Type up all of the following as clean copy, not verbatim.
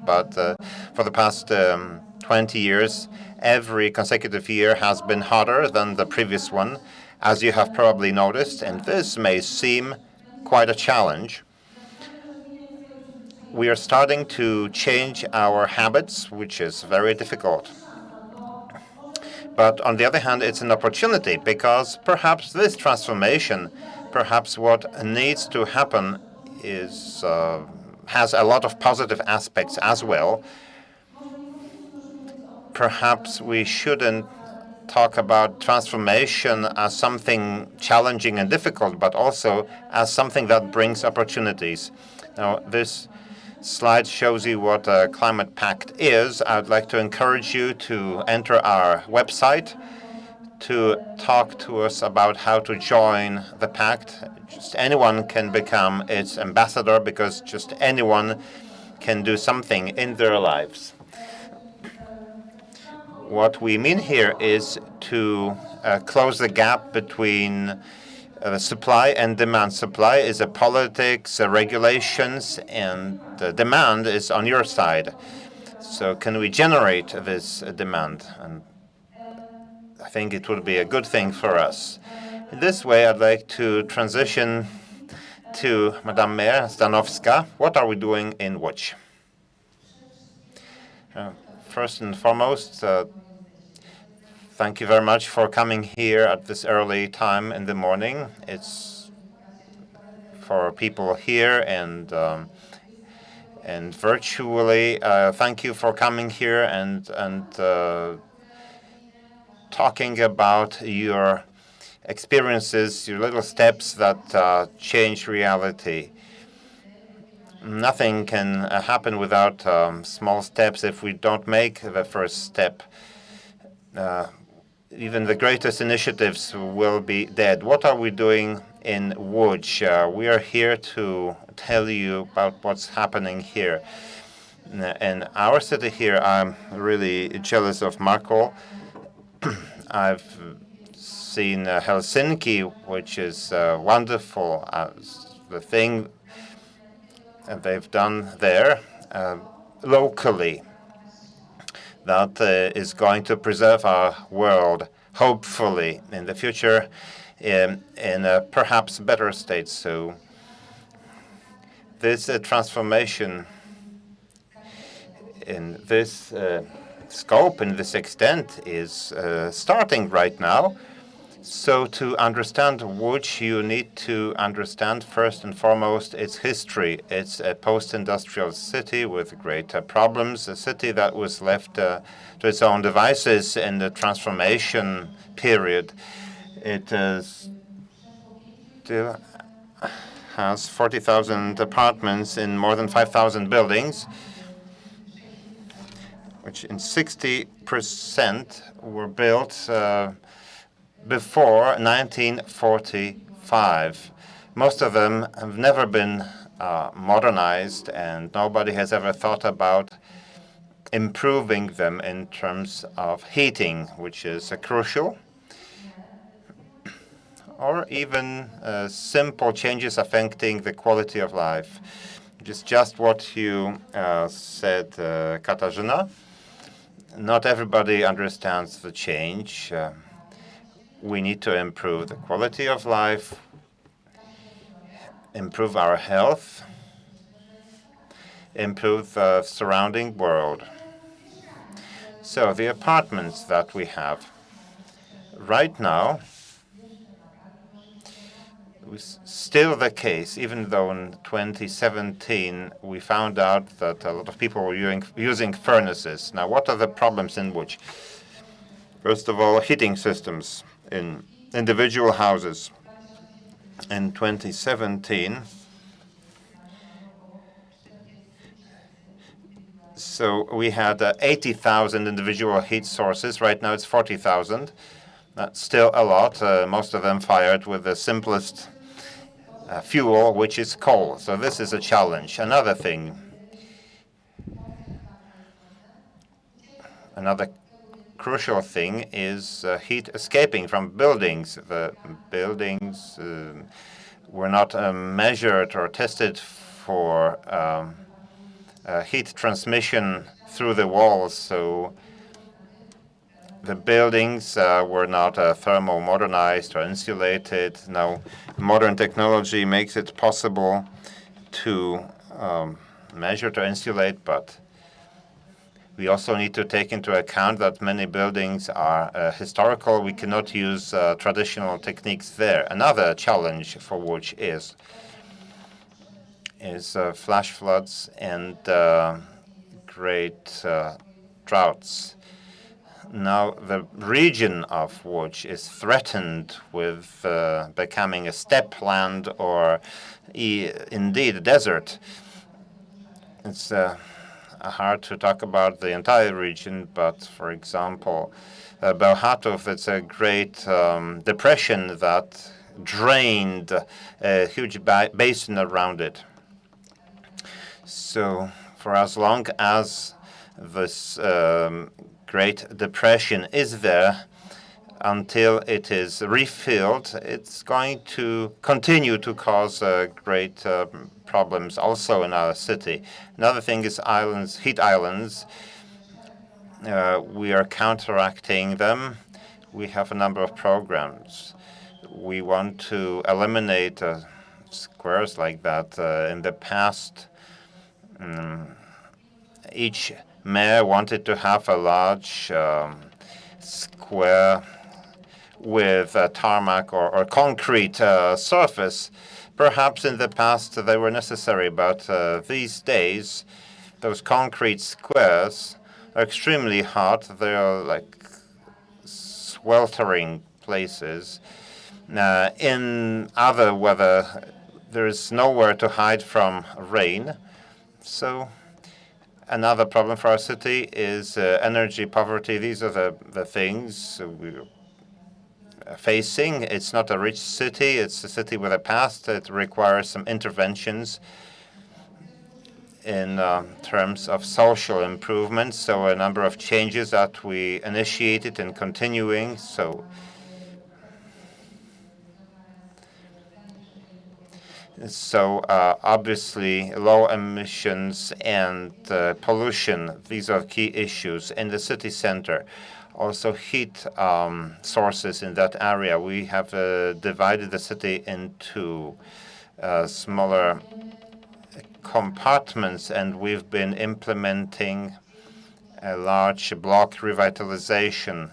but for the past 20 years, every consecutive year has been hotter than the previous one, as you have probably noticed, and this may seem quite a challenge. We are starting to change our habits, which is very difficult. But on the other hand, it's an opportunity, because perhaps this transformation, perhaps what needs to happen is has a lot of positive aspects as well. Perhaps we shouldn't talk about transformation as something challenging and difficult, but also as something that brings opportunities. Now, this slide shows you what a climate pact is. I'd like to encourage you to enter our website to talk to us about how to join the pact. Just anyone can become its ambassador, because just anyone can do something in their lives. What we mean here is to close the gap between supply and demand. Supply is a politics, regulations, and the demand is on your side. So can we generate this demand? And I think it would be a good thing for us. In this way, I'd like to transition to Madam Mayor Zdanowska. What are we doing in Łódź? First and foremost, thank you very much for coming here at this early time in the morning. It's for people here and virtually. Thank you for coming here and talking about your experiences, your little steps that change reality. Nothing can happen without small steps. If we don't make the first step, even the greatest initiatives will be dead. What are we doing in Łódź? We are here to tell you about what's happening here. In our city here, I'm really jealous of Markku. I've seen Helsinki, which is wonderful. The thing they've done there locally, that is going to preserve our world, hopefully, in the future, in a perhaps better state. So this transformation in this scope, in this extent, is starting right now. So to understand Łódź, you need to understand first and foremost its history. It's a post-industrial city with great problems, a city that was left to its own devices in the transformation period. It still has 40,000 apartments in more than 5,000 buildings, which in 60% were built before 1945. Most of them have never been modernized, and nobody has ever thought about improving them in terms of heating, which is crucial, or even simple changes affecting the quality of life. Just what you said, Katarzyna. Not everybody understands the change. We need to improve the quality of life, improve our health, improve the surrounding world. So the apartments that we have right now was still the case, even though in 2017 we found out that a lot of people were using furnaces. Now, what are the problems in Łódź? First of all, heating systems in individual houses. In 2017, so we had 80,000 individual heat sources. Right now it's 40,000. That's still a lot. Most of them fired with the simplest fuel, which is coal. So this is a challenge. Another thing, another crucial thing is heat escaping from buildings. The buildings were not measured or tested for heat transmission through the walls, so the buildings were not thermo-modernized or insulated. Now, modern technology makes it possible to measure to insulate, but we also need to take into account that many buildings are historical. We cannot use traditional techniques there. Another challenge for Łódź is flash floods and great droughts. Now, the region of Łódź is threatened with becoming a steppe land or indeed a desert. It's hard to talk about the entire region, but for example, Bełchatów, it's a great depression that drained a huge basin around it. So for as long as this Great Depression is there, until it is refilled, it's going to continue to cause great problems also in our city. Another thing is islands, heat islands. We are counteracting them. We have a number of programs. We want to eliminate squares like that. In the past, each mayor wanted to have a large square with a tarmac or concrete surface. Perhaps in the past they were necessary, but these days those concrete squares are extremely hot. They are like sweltering places. In other weather, there is nowhere to hide from rain. So another problem for our city is energy poverty. These are the things we're facing. It's not a rich city. It's a city with a past. It requires some interventions in terms of social improvements. So a number of changes that we initiated and continuing. So obviously, low emissions and pollution, these are key issues in the city center. Also, heat sources in that area. We have divided the city into smaller compartments, and we've been implementing a large block revitalization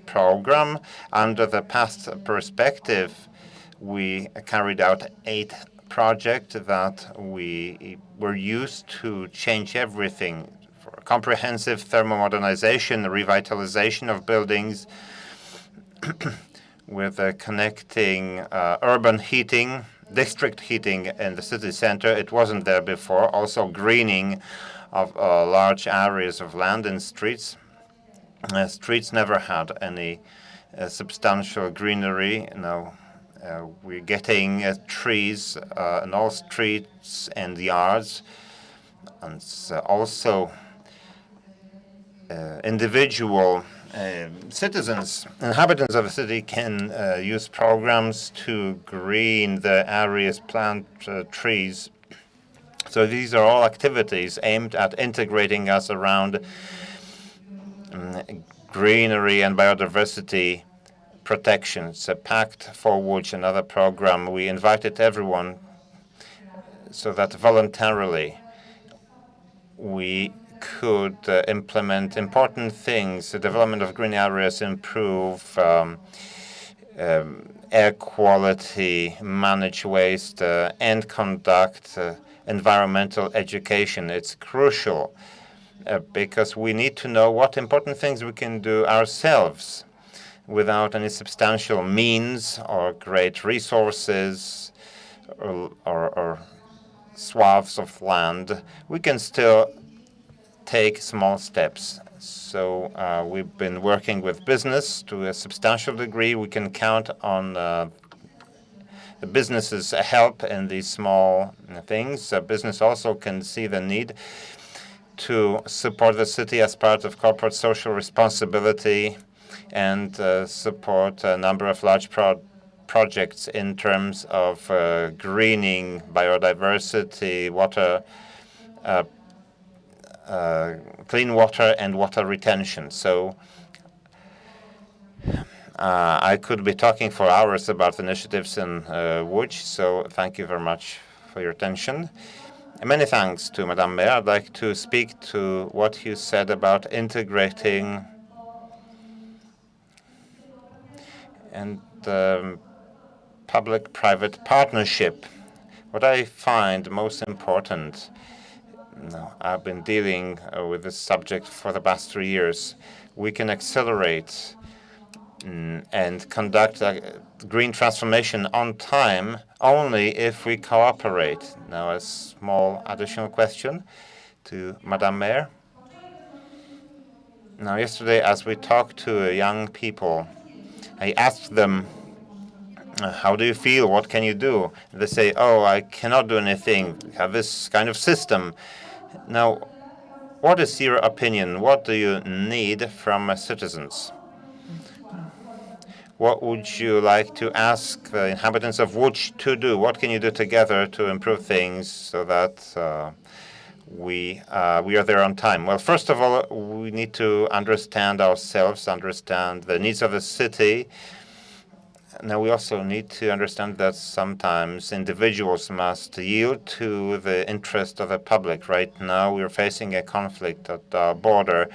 program. Under the past perspective, we carried out 8 projects that we were used to change everything for comprehensive thermomodernization, revitalization of buildings with connecting urban heating, district heating in the city center. It wasn't there before. Also greening of large areas of land and streets. Streets never had any substantial greenery. Now, we're getting trees in all streets and yards, and also individual citizens, inhabitants of the city can use programs to green the areas, plant trees. So these are all activities aimed at integrating us around greenery and biodiversity protection. It's a Pact for Łódź, another program. We invited everyone so that voluntarily we could implement important things, the development of green areas, improve air quality, manage waste, and conduct environmental education. It's crucial because we need to know what important things we can do ourselves without any substantial means or great resources or swaths of land. We can still take small steps. So we've been working with business to a substantial degree. We can count on the business's help in these small things. Business also can see the need to support the city as part of corporate social responsibility and support a number of large projects in terms of greening, biodiversity, water, clean water and water retention. So I could be talking for hours about initiatives in Łódź, so thank you very much for your attention. And many thanks to Madame Mayor. I'd like to speak to what you said about integrating and public-private partnership. What I find most important, I've been dealing with this subject for the past 3 years, we can accelerate and conduct a green transformation on time only if we cooperate. Now, a small additional question to Madame Mayor. Now, yesterday, as we talked to young people, I asked them, how do you feel? What can you do? They say, oh, I cannot do anything. We have this kind of system. Now, what is your opinion? What do you need from citizens? What would you like to ask the inhabitants of Łódź to do? What can you do together to improve things so that we are there on time? Well, first of all, we need to understand ourselves, understand the needs of the city. Now, we also need to understand that sometimes individuals must yield to the interest of the public. Right now, we are facing a conflict at our border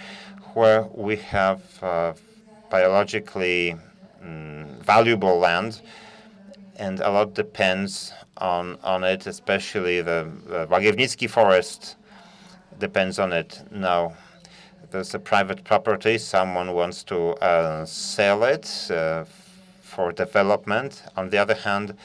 where we have biologically valuable land, and a lot depends on it, especially the Łagiewnicki forest depends on it. Now, there's a private property. Someone wants to sell it for development. On the other hand,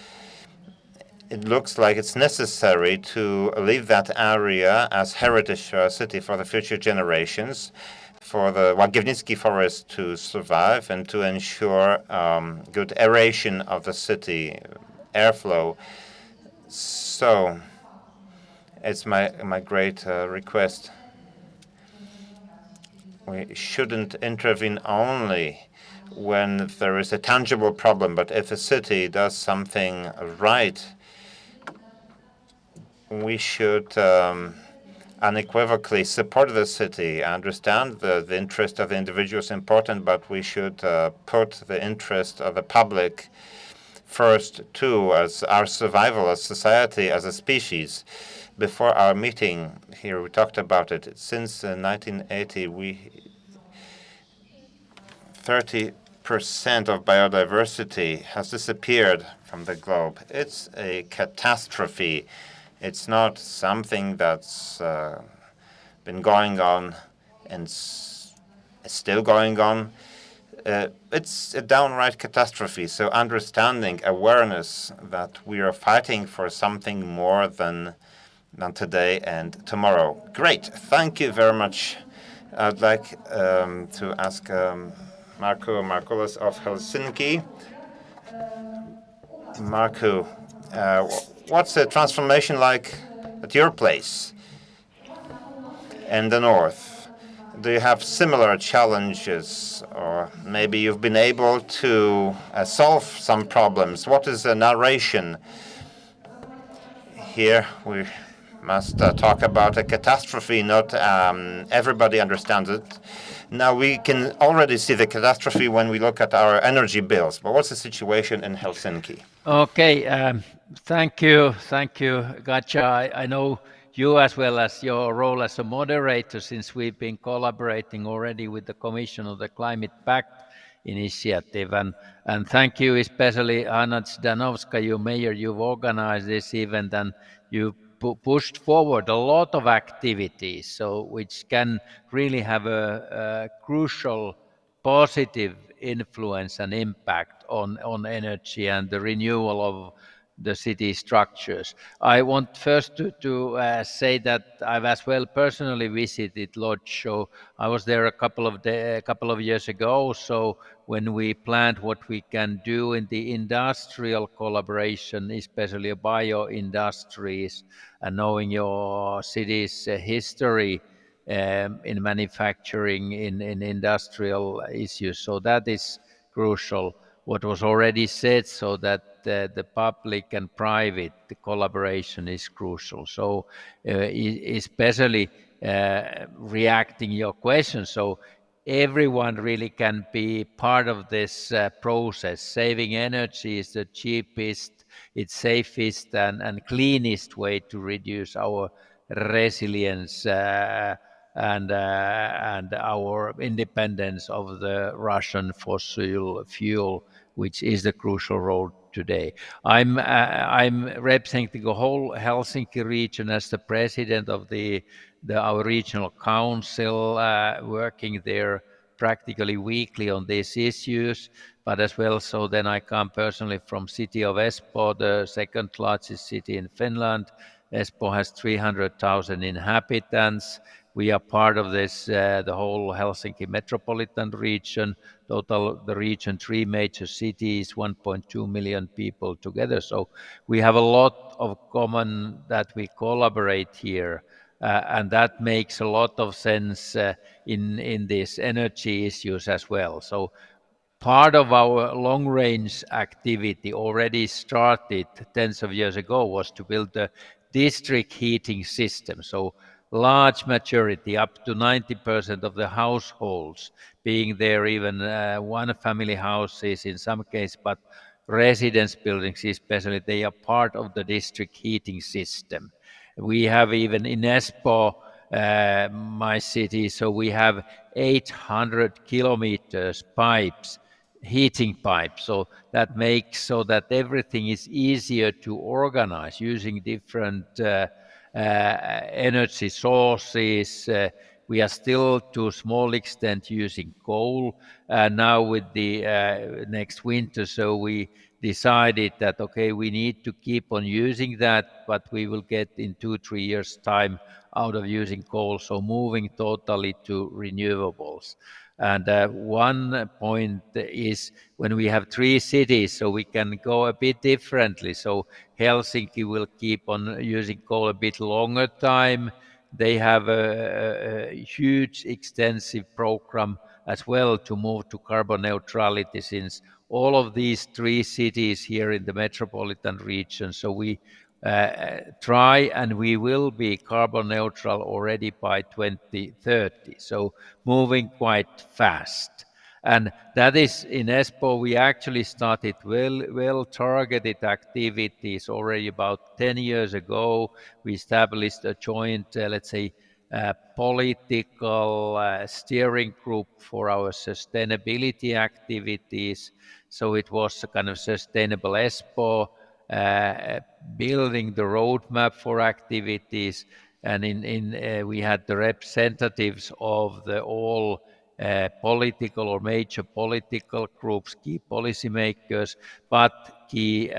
it looks like it's necessary to leave that area as heritage city for the future generations, for the Łagiewnicki forest to survive and to ensure good aeration of the city, airflow. So it's my great request. We shouldn't intervene only when there is a tangible problem, but if a city does something right, we should unequivocally support the city. I understand the interest of the individual is important, but we should put the interest of the public first, too, as our survival as society, as a species. Before our meeting here, we talked about it. Since 1980, 30% of biodiversity has disappeared from the globe. It's a catastrophe. It's not something that's been going on and is still going on. It's a downright catastrophe. So understanding, awareness that we are fighting for something more than today and tomorrow. Great. Thank you very much. I'd like to ask Markku of Helsinki. Markku, what's the transformation like at your place in the north? Do you have similar challenges, or maybe you've been able to solve some problems? What is the narration? Here we must talk about a catastrophe. Not everybody understands it. Now, we can already see the catastrophe when we look at our energy bills. But what's the situation in Helsinki? Okay, thank you, Gacha. I know you as well as your role as a moderator, since we've been collaborating already with the Commission of the Climate Pact initiative. And thank you especially, Hanna Zdanowska, you mayor, you've organized this event and you pushed forward a lot of activities, so which can really have a crucial positive influence and impact on energy and the renewal of the city structures. I want first to say that I've as well personally visited Łódź. So I was there a couple of years ago. So when we planned what we can do in the industrial collaboration, especially bio-industries, and knowing your city's history in manufacturing, in industrial issues. So that is crucial. what was already said, so that the public and private collaboration is crucial. So especially reacting your question, so everyone really can be part of this process. Saving energy is the cheapest, it's safest and cleanest way to reduce our resilience and our independence of the Russian fossil fuel, which is the crucial role today. I'm representing the whole Helsinki region as the president of our regional council, working there practically weekly on these issues, but as well, so then I come personally from city of Espoo, the second largest city in Finland. Espoo has 300,000 inhabitants. We are part of this, the whole Helsinki metropolitan region. Total, the region, 3 major cities, 1.2 million people together. So we have a lot of common that we collaborate here. And that makes a lot of sense in these energy issues as well. So part of our long-range activity already started tens of years ago was to build a district heating system. So large majority, up to 90% of the households being there, even one-family houses in some cases, but residence buildings especially, they are part of the district heating system. We have even in Espoo, my city, so we have 800 kilometers pipes, heating pipes. So that makes so that everything is easier to organize using different energy sources. We are still to a small extent using coal now with the next winter. So we decided that, okay, we need to keep on using that, but we will get in 2-3 years' time out of using coal. So moving totally to renewables. And one point is when we have 3 cities, so we can go a bit differently. So Helsinki will keep on using coal a bit longer time. They have a huge, extensive program as well to move to carbon neutrality, since all of these 3 cities here in the metropolitan region. So we try and we will be carbon neutral already by 2030. So moving quite fast. And that is in Espoo, we actually started well targeted activities already about 10 years ago. We established a joint, let's say, political steering group for our sustainability activities. So it was a kind of sustainable Espoo, building the roadmap for activities, and we had the representatives of the all political or major political groups, key policymakers, but key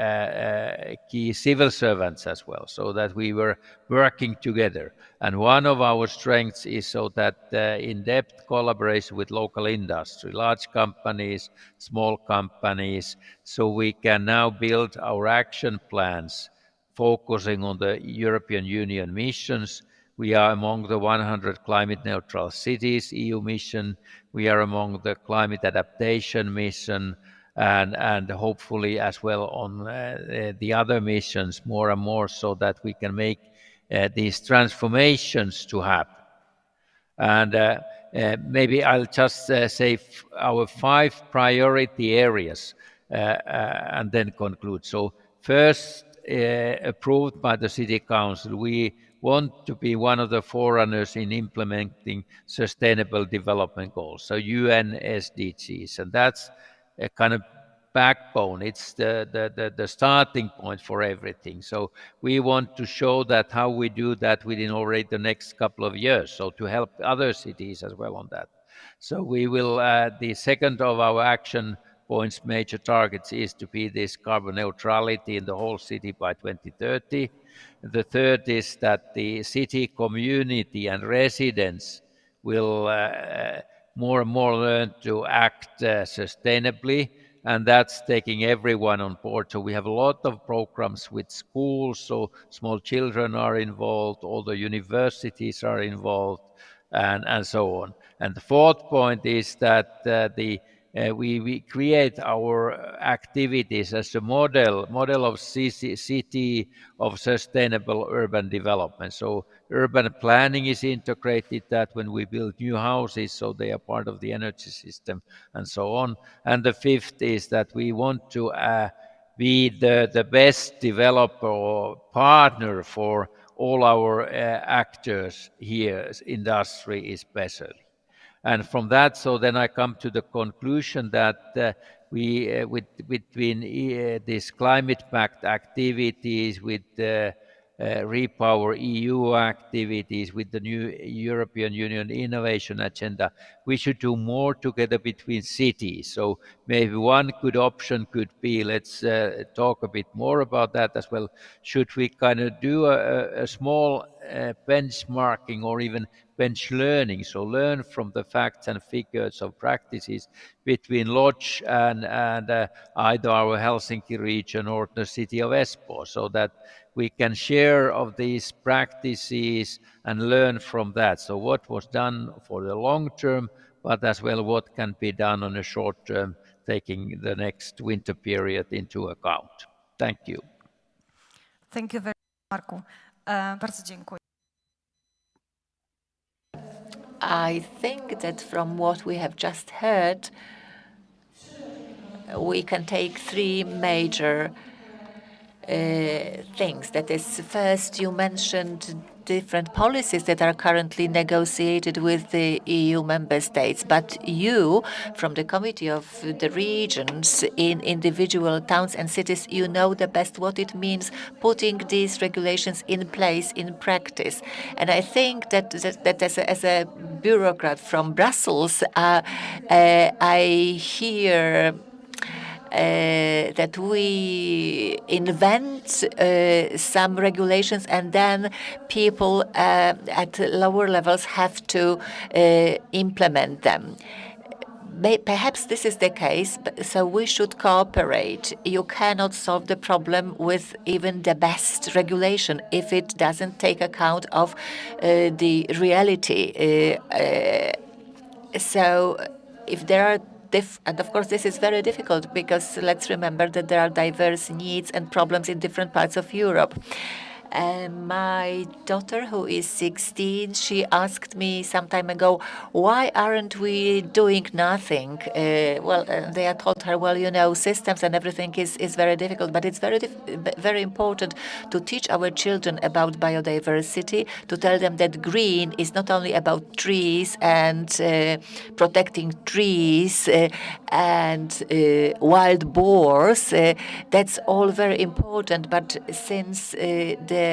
civil servants as well, so that we were working together. And one of our strengths is so that in-depth collaboration with local industry, large companies, small companies, so we can now build our action plans focusing on the European Union missions. We are among the 100 climate neutral cities EU mission. We are among the climate adaptation mission, and hopefully as well on the other missions more and more, so that we can make these transformations to happen. And maybe I'll just say our 5 priority areas and then conclude. So first, approved by the City Council, we want to be one of the forerunners in implementing sustainable development goals, so UN SDGs, and that's a kind of backbone. It's the starting point for everything. So we want to show that how we do that within already the next couple of years, so to help other cities as well on that. So we will, the second of our action points, major targets, is to be this carbon neutrality in the whole city by 2030. The third is that the city community and residents will more and more learn to act sustainably, and that's taking everyone on board. So we have a lot of programs with schools, so small children are involved, all the universities are involved, and so on. And the fourth point is that the we create our activities as a model of city of sustainable urban development. So urban planning is integrated that when we build new houses, so they are part of the energy system and so on. And the fifth is that we want to be the best developer or partner for all our actors here, industry especially. And from that, so then I come to the conclusion that between this climate pact activities, with Repower EU activities, with the new European Union innovation agenda, we should do more together between cities. So maybe one good option could be, let's talk a bit more about that as well. Should we kind of do a small benchmarking or even bench learning, so learn from the facts and figures of practices between Łódź and either our Helsinki region or the city of Espoo, so that we can share of these practices and learn from that. So what was done for the long term, but as well what can be done on a short term, taking the next winter period into account. Thank you. Thank you very much, Markku. Bardzo dziękuję. I think that from what we have just heard, we can take three major things. That is, first, you mentioned different policies that are currently negotiated with the EU member states. But you, from the Committee of the Regions in individual towns and cities, you know the best what it means putting these regulations in place in practice. And I think that as a bureaucrat from Brussels, I hear that we invent some regulations and then people at lower levels have to implement them. Perhaps this is the case, so we should cooperate. You cannot solve the problem with even the best regulation if it doesn't take account of the reality. So if there are and of course, this is very difficult because let's remember that there are diverse needs and problems in different parts of Europe. My daughter, who is 16, she asked me some time ago, why aren't we doing nothing? They told her, well, you know, systems and everything is very difficult, but it's very important to teach our children about biodiversity, to tell them that green is not only about trees and protecting trees and wild boars. That's all very important, but since the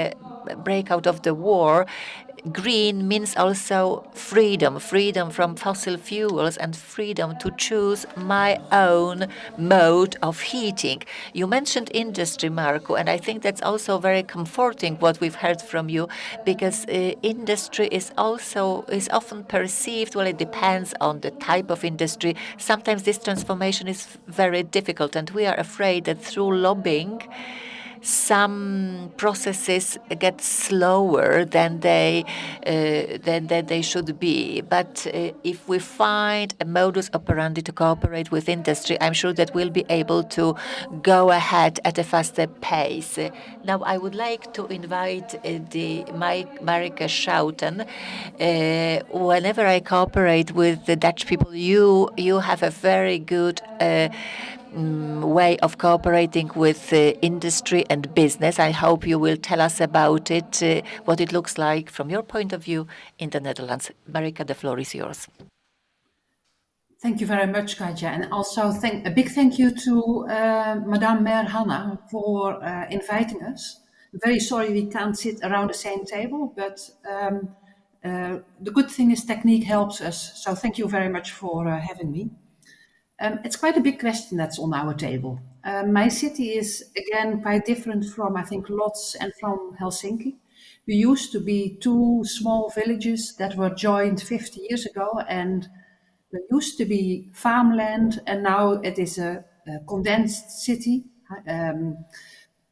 breakout of the war, green means also freedom from fossil fuels and freedom to choose my own mode of heating. You mentioned industry, Markku, and I think that's also very comforting what we've heard from you, because industry is often perceived, well, it depends on the type of industry. Sometimes this transformation is very difficult, and we are afraid that through lobbying, some processes get slower than they should be. But if we find a modus operandi to cooperate with industry, I'm sure that we'll be able to go ahead at a faster pace. Now, I would like to invite Marieke Schouten. Whenever I cooperate with the Dutch people, you have a very good way of cooperating with industry and business. I hope you will tell us about it, what it looks like from your point of view in the Netherlands. Marieke, the floor is yours. Thank you very much, Katja, and also a big thank you to Madame Mayor Hanna for inviting us. I'm very sorry we can't sit around the same table, but the good thing is technique helps us, so thank you very much for having me. It's quite a big question that's on our table. My city is, again, quite different from, I think, Łódź and from Helsinki. We used to be two small villages that were joined 50 years ago, and there used to be farmland, and now it is a condensed city,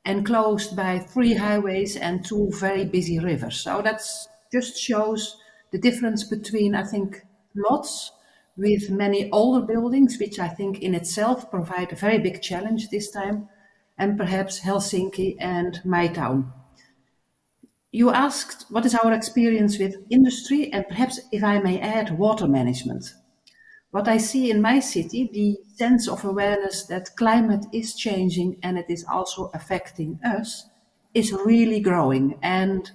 enclosed by 3 highways and 2 very busy rivers. So that just shows the difference between, I think, Łódź, with many older buildings, which I think in itself provide a very big challenge this time, and perhaps Helsinki and my town. You asked what is our experience with industry, and perhaps if I may add, water management. What I see in my city, the sense of awareness that climate is changing and it is also affecting us, is really growing. And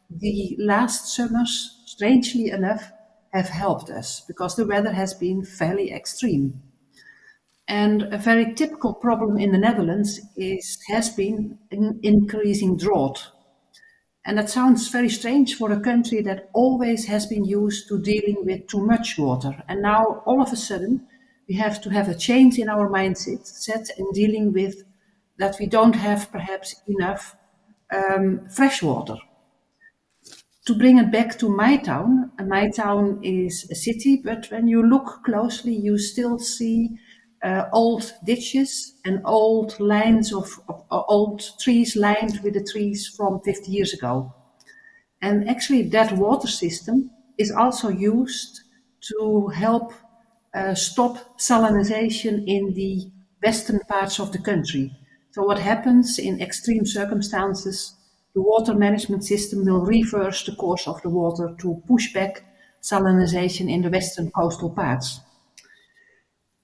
the last summers, strangely enough, have helped us because the weather has been fairly extreme. And a very typical problem in the Netherlands has been an increasing drought. And that sounds very strange for a country that always has been used to dealing with too much water. And now, all of a sudden, we have to have a change in our mindset set in dealing with that we don't have perhaps enough fresh water. To bring it back to my town is a city, but when you look closely, you still see old ditches and old lines of old trees lined with the trees from 50 years ago. And actually that water system is also used to help stop salinization in the western parts of the country. So what happens in extreme circumstances, the water management system will reverse the course of the water to push back salinization in the western coastal parts.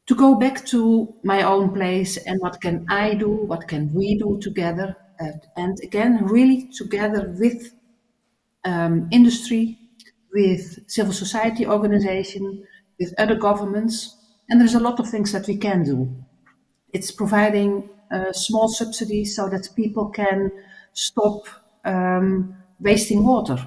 To go back to my own place and what can I do, what can we do together, and again, really together with industry, with civil society organization, with other governments, and there's a lot of things that we can do. It's providing small subsidies so that people can stop wasting water.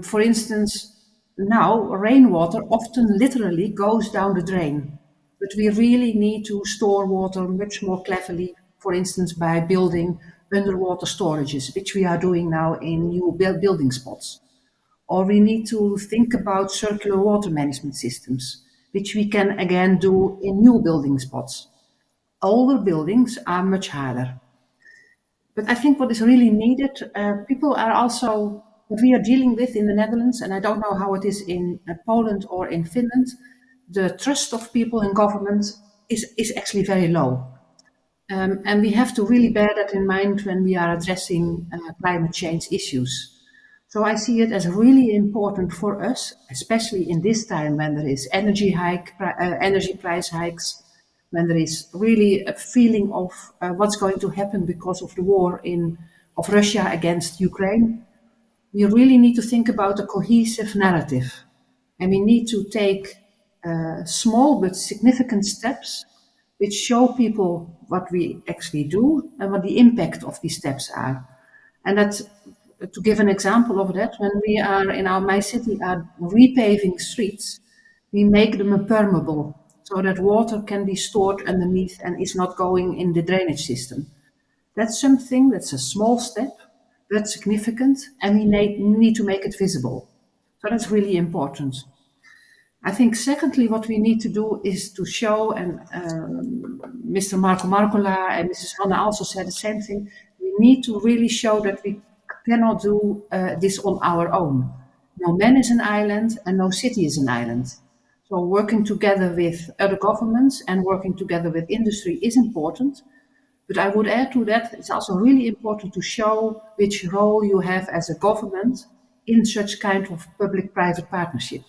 For instance, now rainwater often literally goes down the drain. But we really need to store water much more cleverly, for instance, by building underwater storages, which we are doing now in new building spots. Or we need to think about circular water management systems, which we can again do in new building spots. Older buildings are much harder. But I think what is really needed, people are also, what we are dealing with in the Netherlands, and I don't know how it is in Poland or in Finland, the trust of people in government is actually very low. And we have to really bear that in mind when we are addressing climate change issues. So I see it as really important for us, especially in this time when there is energy price hikes, when there is really a feeling of what's going to happen because of the war of Russia against Ukraine. We really need to think about a cohesive narrative, and we need to take small but significant steps which show people what we actually do and what the impact of these steps are. And that, to give an example of that, when we are in my city are repaving streets, we make them impermeable so that water can be stored underneath and is not going in the drainage system. That's something that's a small step, but significant, and we need to make it visible. So that's really important. I think secondly, what we need to do is to show, and Mr. Markku and Mrs. Hanna also said the same thing, we need to really show that we cannot do this on our own. No man is an island and no city is an island. So working together with other governments and working together with industry is important. But I would add to that, it's also really important to show which role you have as a government in such kind of public-private partnership.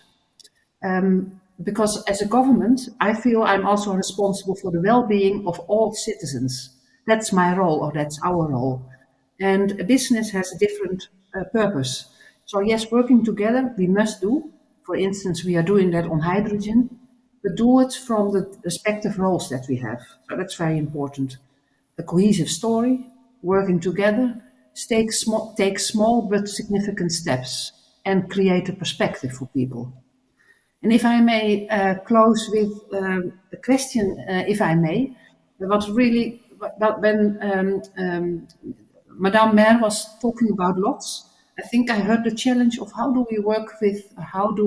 Because as a government, I feel I'm also responsible for the well-being of all citizens. That's my role, or that's our role. And a business has a different purpose. So yes, working together, we must do. For instance, we are doing that on hydrogen, but do it from the respective roles that we have. So that's very important. A cohesive story, working together, take small but significant steps and create a perspective for people. And if I may close with a question, if I may, when Madame Mayor was talking about lots, I think I heard the challenge of how do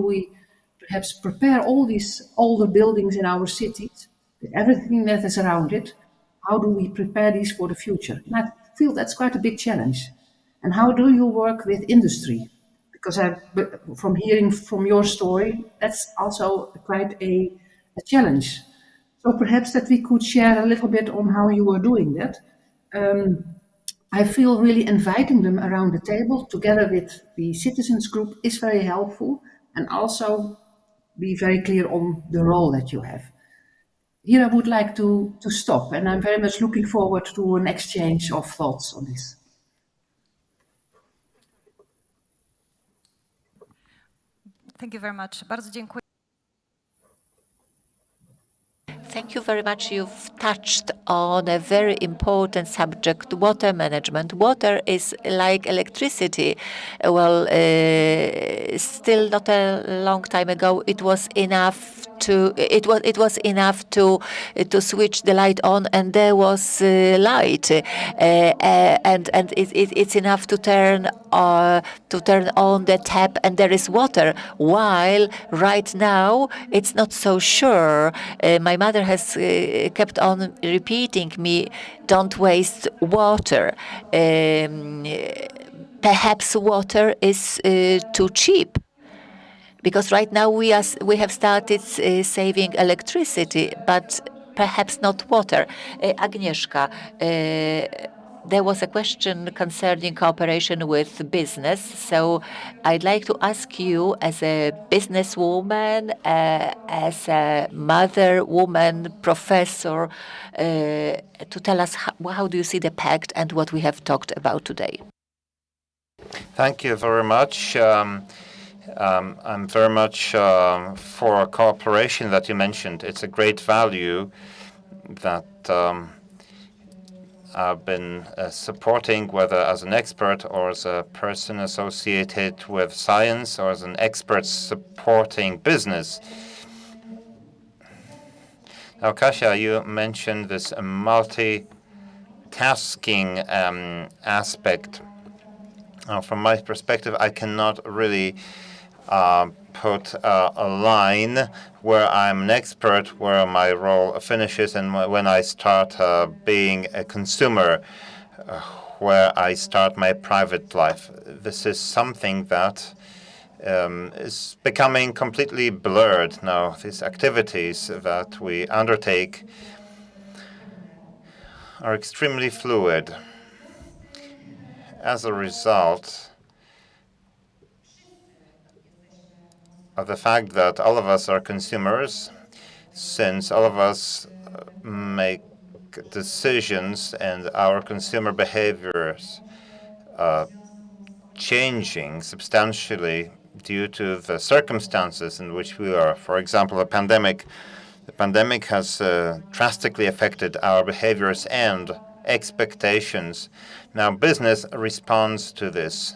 we perhaps prepare all these older buildings in our cities, with everything that is around it, how do we prepare these for the future? And I feel that's quite a big challenge. And how do you work with industry? Because from hearing from your story, that's also quite a challenge. So perhaps that we could share a little bit on how you were doing that. I feel really inviting them around the table together with the citizens group is very helpful, and also be very clear on the role that you have. Here I would like to stop, and I'm very much looking forward to an exchange of thoughts on this. Thank you very much. Bardzo dziękuję. Thank you very much. You've touched on a very important subject, water management. Water is like electricity. Well, still not a long time ago, it was enough to switch the light on, and there was light, and it's enough to turn on the tap, and there is water. While right now it's not so sure. My mother has kept on repeating me, "Don't waste water." Perhaps water is too cheap. Because right now we have started saving electricity, but perhaps not water. Agnieszka, there was a question concerning cooperation with business. So I'd like to ask you, as a businesswoman, as a mother, woman, professor, to tell us how do you see the Pact and what we have talked about today. Thank you very much. I'm very much for cooperation that you mentioned. It's a great value that I've been supporting, whether as an expert or as a person associated with science or as an expert supporting business. Now, Kasia, you mentioned this multitasking aspect. From my perspective, I cannot really put a line where I'm an expert, where my role finishes, and when I start being a consumer, where I start my private life. This is something that is becoming completely blurred now. These activities that we undertake are extremely fluid. As a result of the fact that all of us are consumers, since all of us make decisions and our consumer behaviors changing substantially due to the circumstances in which we are. For example, a pandemic. The pandemic has drastically affected our behaviors and expectations. Now, business responds to this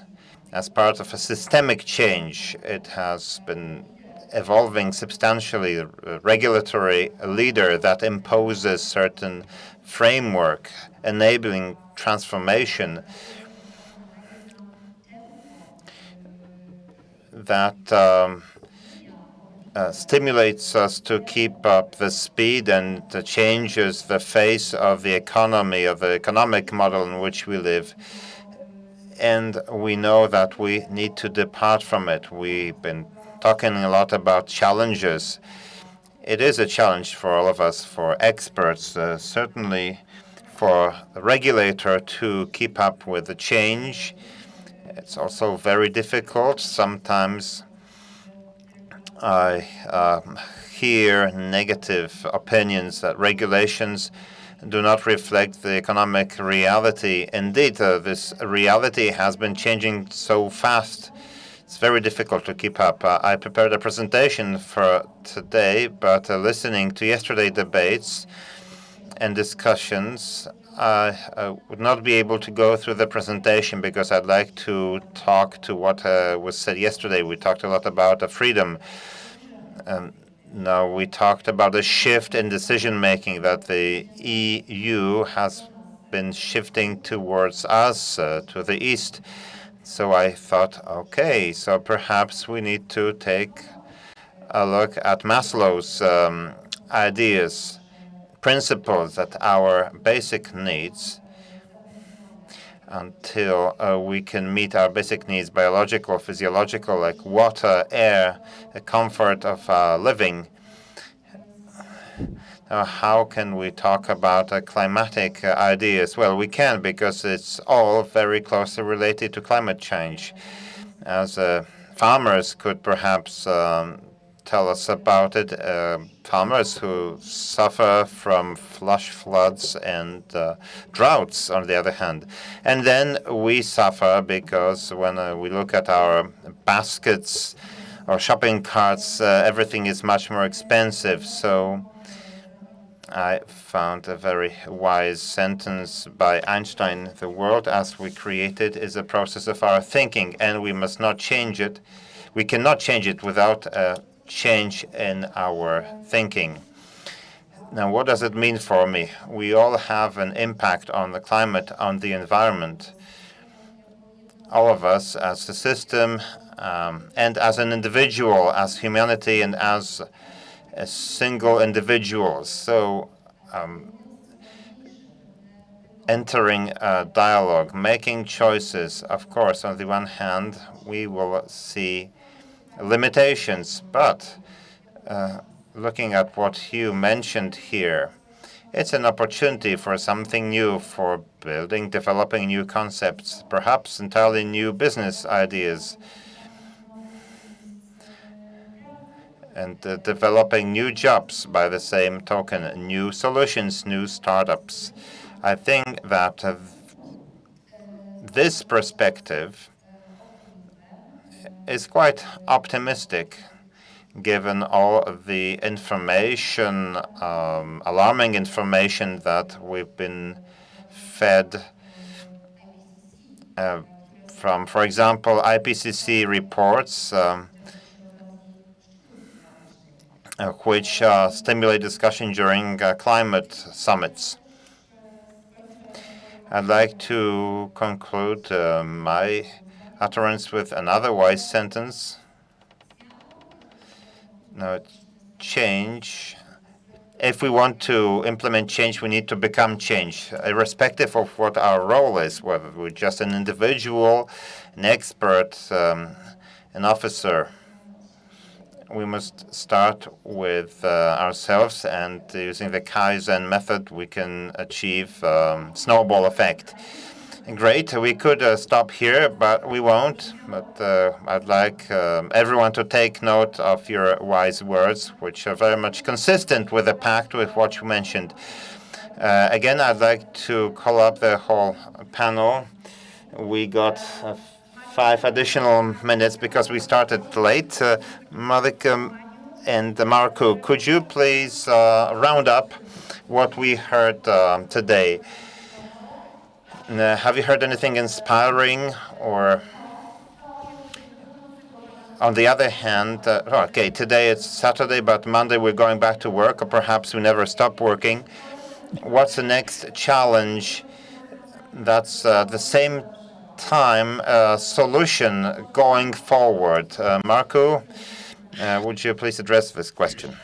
as part of a systemic change. It has been evolving substantially, a regulatory leader that imposes certain framework, enabling transformation that stimulates us to keep up the speed and changes the face of the economy, of the economic model in which we live. And we know that we need to depart from it. We've been talking a lot about challenges. It is a challenge for all of us, for experts, certainly for the regulator to keep up with the change. It's also very difficult. Sometimes I hear negative opinions that regulations do not reflect the economic reality. Indeed, this reality has been changing so fast. It's very difficult to keep up. I prepared a presentation for today, but listening to yesterday's debates and discussions, I would not be able to go through the presentation because I'd like to talk to what was said yesterday. We talked a lot about freedom. Now we talked about a shift in decision-making that the EU has been shifting towards us, to the east. So I thought, okay, so perhaps we need to take a look at Maslow's ideas, principles, that our basic needs until we can meet our basic needs, biological, physiological, like water, air, the comfort of living. How can we talk about climatic ideas? Well, we can, because it's all very closely related to climate change. As farmers could perhaps tell us about it, farmers who suffer from flash floods and droughts, on the other hand. And then we suffer because when we look at our baskets or shopping carts, everything is much more expensive. So I found a very wise sentence by Einstein: the world as we create it is a process of our thinking, and we must not change it. We cannot change it without a change in our thinking. Now, what does it mean for me? We all have an impact on the climate, on the environment. All of us as a system, and as an individual, as humanity, and as a single individual. So entering a dialogue, making choices. Of course, on the one hand, we will see limitations, but looking at what you mentioned here, it's an opportunity for something new, for building, developing new concepts, perhaps entirely new business ideas, and developing new jobs by the same token, new solutions, new startups. I think that this perspective is quite optimistic, given all of the information, alarming information that we've been fed from, for example, IPCC reports, which stimulate discussion during climate summits. I'd like to conclude my utterance with another wise sentence. Now, change. If we want to implement change, we need to become change, irrespective of what our role is, whether we're just an individual, an expert, an officer. We must start with ourselves, and using the Kaizen method, we can achieve snowball effect. Great. We could stop here, but we won't. But I'd like everyone to take note of your wise words, which are very much consistent with the pact, with what you mentioned. Again, I'd like to call up the whole panel. We got 5 additional minutes because we started late. Marieke and Markku, could you please round up what we heard today? Have you heard anything inspiring? Or on the other hand, okay, today it's Saturday, but Monday we're going back to work, or perhaps we never stop working. What's the next challenge that's the same time solution going forward? Markku, would you please address this question?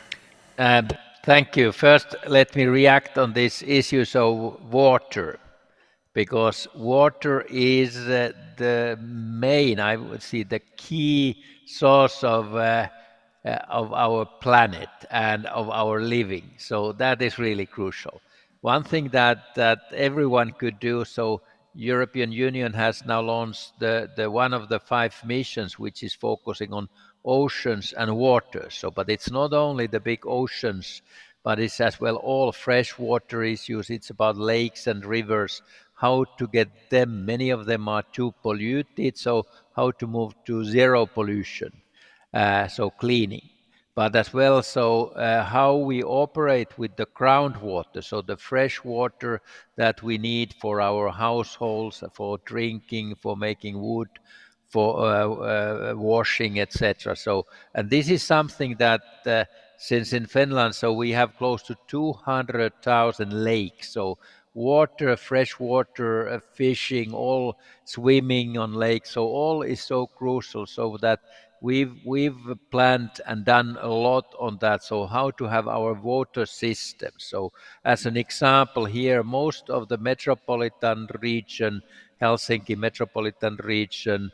Thank you. First, let me react on this issue of water, because water is the main, I would say, the key source of our planet and of our living. So that is really crucial. One thing that everyone could do, so European Union has now launched the one of the 5 missions which is focusing on oceans and water. So, but it's not only the big oceans, but it's as well all freshwater issues. It's about lakes and rivers, how to get them. Many of them are too polluted, so how to move to zero pollution, so cleaning. But as well, so how we operate with the groundwater, so the fresh water that we need for our households, for drinking, for making wood, for washing, etc. So, and this is something that since in Finland, so we have close to 200,000 lakes. So water, fresh water, fishing, all swimming on lakes. So all is so crucial, so that we've planned and done a lot on that. So how to have our water system. So as an example here, most of the metropolitan region Helsinki metropolitan region,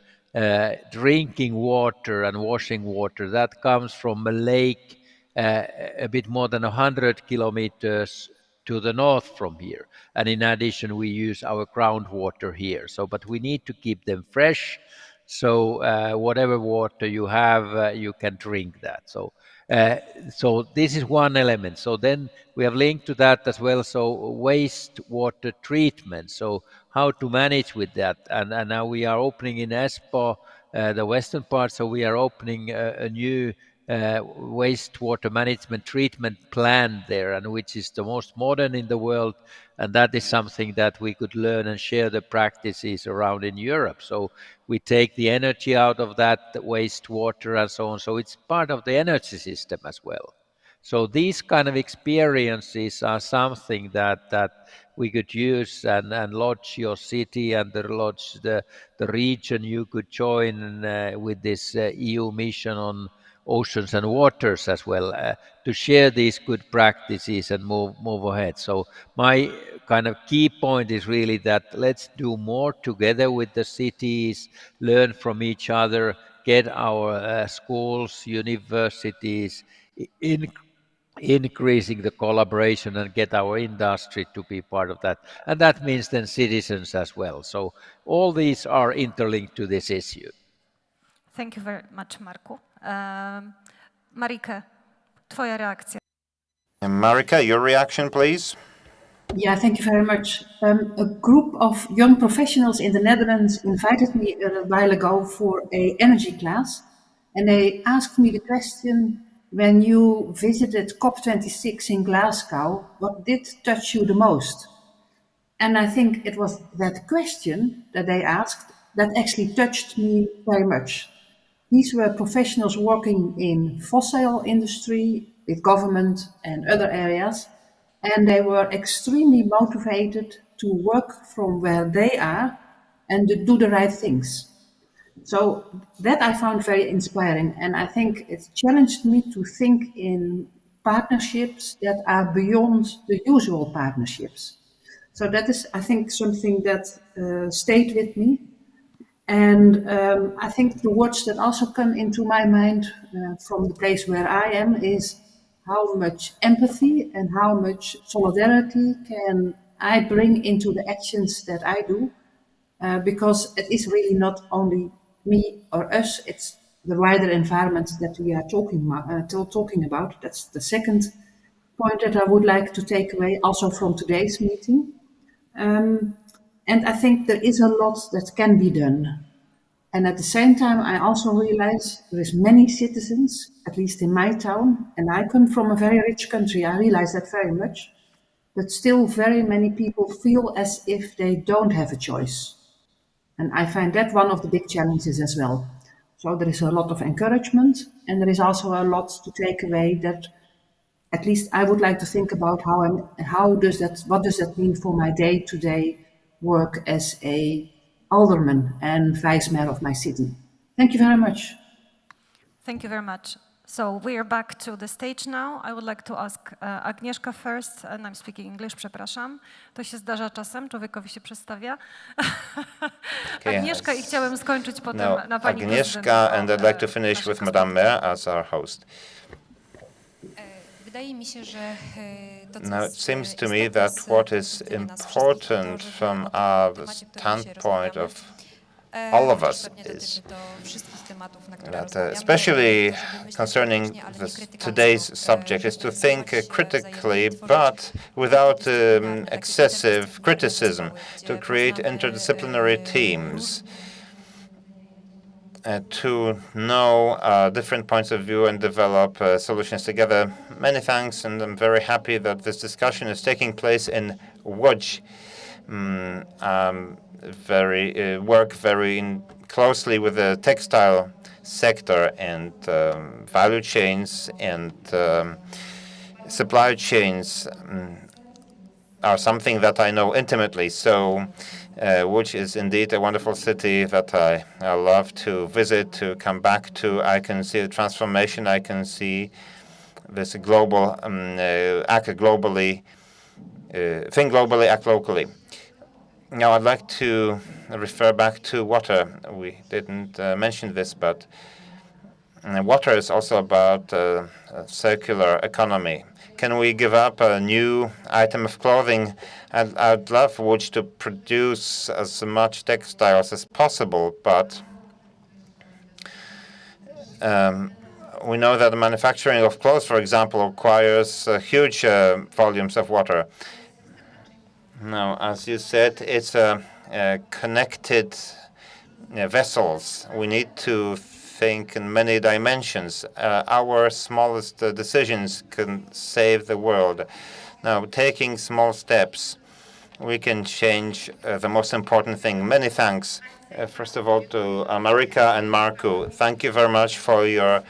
drinking water and washing water, that comes from a lake a bit more than 100 kilometers to the north from here. And in addition, we use our groundwater here. So, but we need to keep them fresh. So whatever water you have, you can drink that. So this is one element. So then we have linked to that as well. So wastewater treatment. So how to manage with that. And now we are opening in Espoo, the western part. So we are opening a new wastewater management treatment plant there, and which is the most modern in the world. And that is something that we could learn and share the practices around in Europe. So we take the energy out of that wastewater and so on. So it's part of the energy system as well. So these kind of experiences are something that we could use and lodge your city and lodge the region you could join with this EU mission on oceans and waters as well, to share these good practices and move ahead. So my kind of key point is really that let's do more together with the cities, learn from each other, get our schools, universities increasing the collaboration and get our industry to be part of that. And that means then citizens as well. So all these are interlinked to this issue. Thank you very much, Markku. Marieke, twoja reakcja. And Marieke, your reaction, please. Yeah, thank you very much. A group of young professionals in the Netherlands invited me a while ago for an energy class, and they asked me the question, when you visited COP26 in Glasgow, what did touch you the most? And I think it was that question that they asked that actually touched me very much. These were professionals working in fossil industry, with government and other areas, and they were extremely motivated to work from where they are and to do the right things. So that I found very inspiring, and I think it challenged me to think in partnerships that are beyond the usual partnerships. So that is, I think, something that stayed with me. And I think the words that also come into my mind from the place where I am is how much empathy and how much solidarity can I bring into the actions that I do, because it is really not only me or us, it's the wider environment that we are talking about. That's the second point that I would like to take away also from today's meeting. And I think there is a lot that can be done. And at the same time, I also realize there is many citizens, at least in my town, and I come from a very rich country, I realize that very much, but still very many people feel as if they don't have a choice. And I find that one of the big challenges as well. So there is a lot of encouragement, and there is also a lot to take away that at least I would like to think about what does that mean for my day-to-day work as a alderman and vice mayor of my city. Thank you very much. Thank you very much. So we are back to the stage now. I would like to ask Agnieszka first, and I'm speaking English, przepraszam. To się zdarza czasem, człowiekowi się przestawia. Okay, Agnieszka i chciałem skończyć potem na pani Agnieszka, and I'd like to finish with Madame Mayor as our host. Now, it seems to me that what is important from our standpoint of all of us is that, especially concerning today's subject, is to think critically, but without excessive criticism, to create interdisciplinary teams, to know different points of view and develop solutions together. Many thanks, and I'm very happy that this discussion is taking place in Łódź. Work very closely with the textile sector, and value chains and supply chains are something that I know intimately. So Łódź is indeed a wonderful city that I love to visit, to come back to. I can see the transformation. I can see this act globally, think globally, act locally. Now I'd like to refer back to water. We didn't mention this, but water is also about a circular economy. Can we give up a new item of clothing? I'd love Łódź to produce as much textiles as possible, but we know that the manufacturing of clothes, for example, requires huge volumes of water. Now, as you said, it's connected vessels. We need to think in many dimensions. Our smallest decisions can save the world. Now, taking small steps, we can change the most important thing. Many thanks. First of all, to Marieke and Markku. Thank you very much for your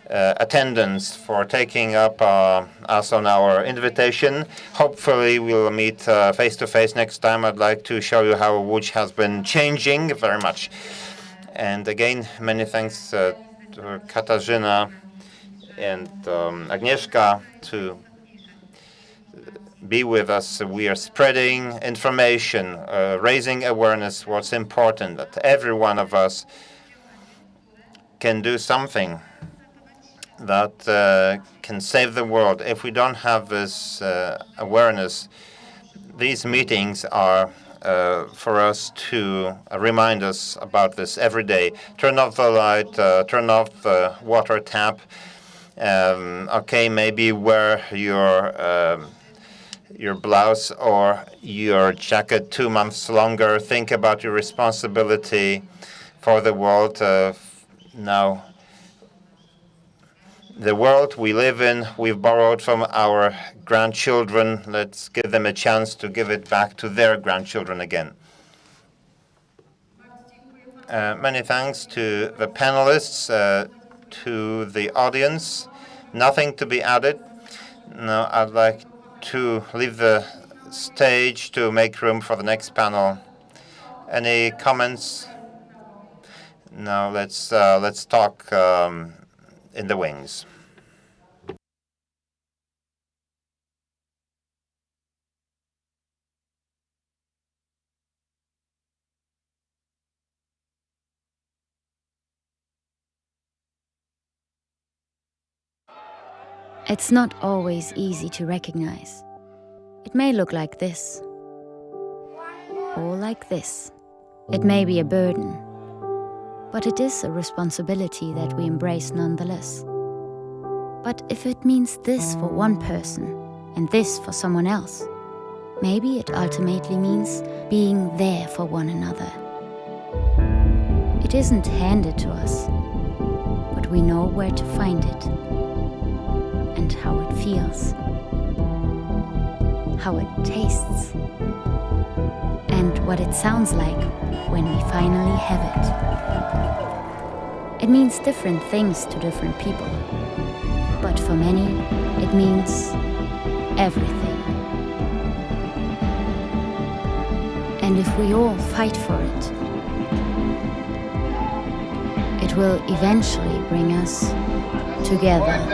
attendance, for taking up us on our invitation. Hopefully, we'll meet face-to-face next time. I'd like to show you how Łódź has been changing very much. And again, many thanks to Katarzyna and Agnieszka to be with us. We are spreading information, raising awareness, what's important, that every one of us can do something that can save the world. If we don't have this awareness, these meetings are for us to remind us about this every day. Turn off the light, turn off the water tap. Okay, maybe wear your blouse or your jacket 2 months longer. Think about your responsibility for the world. Now, the world we live in, we've borrowed from our grandchildren. Let's give them a chance to give it back to their grandchildren again. Many thanks to the panelists, to the audience. Nothing to be added. Now I'd like to leave the stage to make room for the next panel. Any comments? No, let's talk in the wings. It's not always easy to recognize. It may look like this, or like this. It may be a burden, but it is a responsibility that we embrace nonetheless. But if it means this for one person and this for someone else, maybe it ultimately means being there for one another. It isn't handed to us, but we know where to find it and how it feels, how it tastes, and what it sounds like when we finally have it. It means different things to different people, but for many, it means everything. And if we all fight for it, it will eventually bring us together.